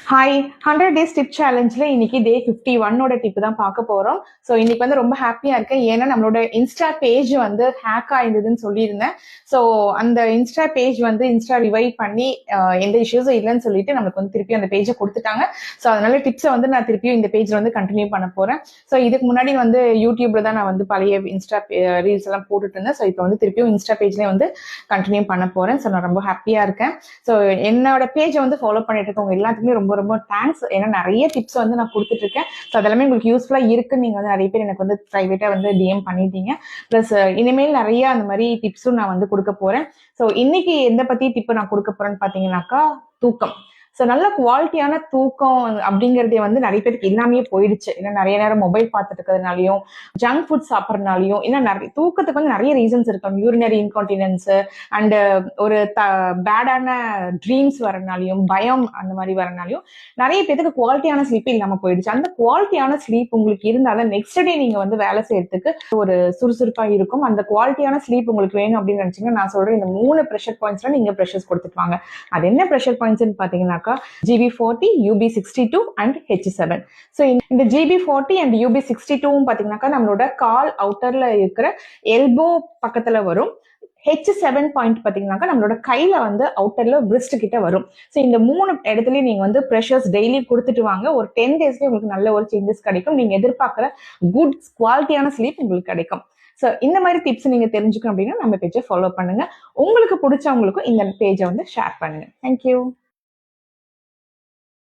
Hi 100 days tip சேலஞ்சில் இன்னைக்கு டே 51 tip தான் பார்க்க போகிறோம். ஸோ இன்னைக்கு வந்து ரொம்ப ஹாப்பியாக இருக்கேன். ஏன்னா நம்மளோட இன்ஸ்டா பேஜ் வந்து ஹேக் ஆயிருந்ததுன்னு சொல்லியிருந்தேன். ஸோ அந்த இன்ஸ்டா பேஜ் வந்து இன்ஸ்டா ரிவைவ் பண்ணி எந்த இஷ்யூஸும் இல்லைன்னு சொல்லிட்டு நம்மளுக்கு வந்து திருப்பி அந்த பேஜை கொடுத்துட்டாங்க. ஸோ அதனால டிப்ஸை வந்து நான் திருப்பியும் இந்த பேஜில் வந்து கண்டினியூ பண்ண போகிறேன். ஸோ இதுக்கு முன்னாடி வந்து யூடியூப்ல தான் நான் வந்து பழைய இன்ஸ்டா ரீல்ஸ் எல்லாம் போட்டுட்டு இருந்தேன். ஸோ இப்போ வந்து திருப்பியும் இன்ஸ்டா பேஜ்லேயே வந்து கண்டினியூ பண்ண போகிறேன். ஸோ நான் ரொம்ப ஹாப்பியாக இருக்கேன். ஸோ என்னோட பேஜை வந்து ஃபாலோ பண்ணிட்டு இருக்கவங்க எல்லாத்துக்குமே ரொம்ப ரொம்ப தேங்க்ஸ். ஏன்னா நிறைய டிப்ஸ் வந்து நான் கொடுத்துட்டு இருக்கேன். ஸோ அதெல்லாமே உங்களுக்கு யூஸ்ஃபுல்லா இருக்குன்னு நீங்க வந்து நிறைய பேர் எனக்கு வந்து பிரைவேட்டா வந்து டிஎம் பண்ணிட்டீங்க. பிளஸ் இனிமேல் நிறைய அந்த மாதிரி டிப்ஸும் நான் வந்து கொடுக்க போறேன். ஸோ இன்னைக்கு எந்த பத்தி டிப் நான் கொடுக்க போறேன்னு பாத்தீங்கன்னாக்கா, தூக்கம். ஸோ நல்ல குவாலிட்டியான தூக்கம் அப்படிங்கிறதே வந்து நிறைய பேருக்கு இல்லாமே போயிடுச்சு. ஏன்னா நிறைய நேரம் மொபைல் பார்த்துட்டு இருக்கிறதுனாலையும், ஜங்க் ஃபுட் சாப்பிட்றதுனாலையும், இன்னும் நிறைய தூக்கத்துக்கு வந்து நிறைய ரீசன்ஸ் இருக்கும். யூரினரி இன்கான்டினன்ஸ் அண்ட் ஒரு பேடான ட்ரீம்ஸ் வரனாலையும், பயம் அந்த மாதிரி வரனாலையும் நிறைய பேருக்கு குவாலிட்டியான ஸ்லீப் இல்லாம போயிடுச்சு. அந்த குவாலிட்டியான ஸ்லீப் உங்களுக்கு இருந்தாலும் நெக்ஸ்ட் டே நீங்க வந்து வேலை செய்யறதுக்கு ஒரு சுறுசுறுப்பா இருக்கும். அந்த குவாலிட்டியான ஸ்லீப் உங்களுக்கு வேணும் அப்படின்னு நினைச்சீங்கன்னா, நான் சொல்றேன் இந்த 3 ப்ரெஷர் பாயிண்ட்ஸ்ல நீங்க ப்ரெஷர்ஸ் கொடுத்துட்டு வாங்க. அது என்ன ப்ரெஷர் பாயிண்ட்ஸ்ன்னு பாத்தீங்கன்னா GB40, UB62 and H7. So இந்த GB40 and UB62 பாத்தீங்கன்னாக்கா நம்மளோட கால் அவுட்டர்ல இருக்கிற எல்போ பக்கத்துல வரும். H7 பாயிண்ட் பாத்தீங்கன்னாக்கா நம்மளோட கையில வந்து அவுட்டர்ல பிரிஸ்ட் கிட்ட வரும். ஸோ இந்த 3 இடத்துலயும் நீங்க வந்து ப்ரெஷர்ஸ் டெய்லி கொடுத்துட்டு வாங்க. ஒரு 10 டேஸ்லயே உங்களுக்கு நல்ல ஒரு சேஞ்சஸ் கிடைக்கும். நீங்க எதிர்பார்க்குற குட் குவாலிட்டியான ஸ்லீப் உங்களுக்கு கிடைக்கும். ஸோ இந்த மாதிரி டிப்ஸ் நீங்க தெரிஞ்சுக்கணும் அப்படின்னா நம்ம பேஜை ஃபாலோ பண்ணுங்க. உங்களுக்கு பிடிச்சவங்களுக்கும் இந்த பேஜை வந்து ஷேர் பண்ணுங்க. தேங்க்யூ.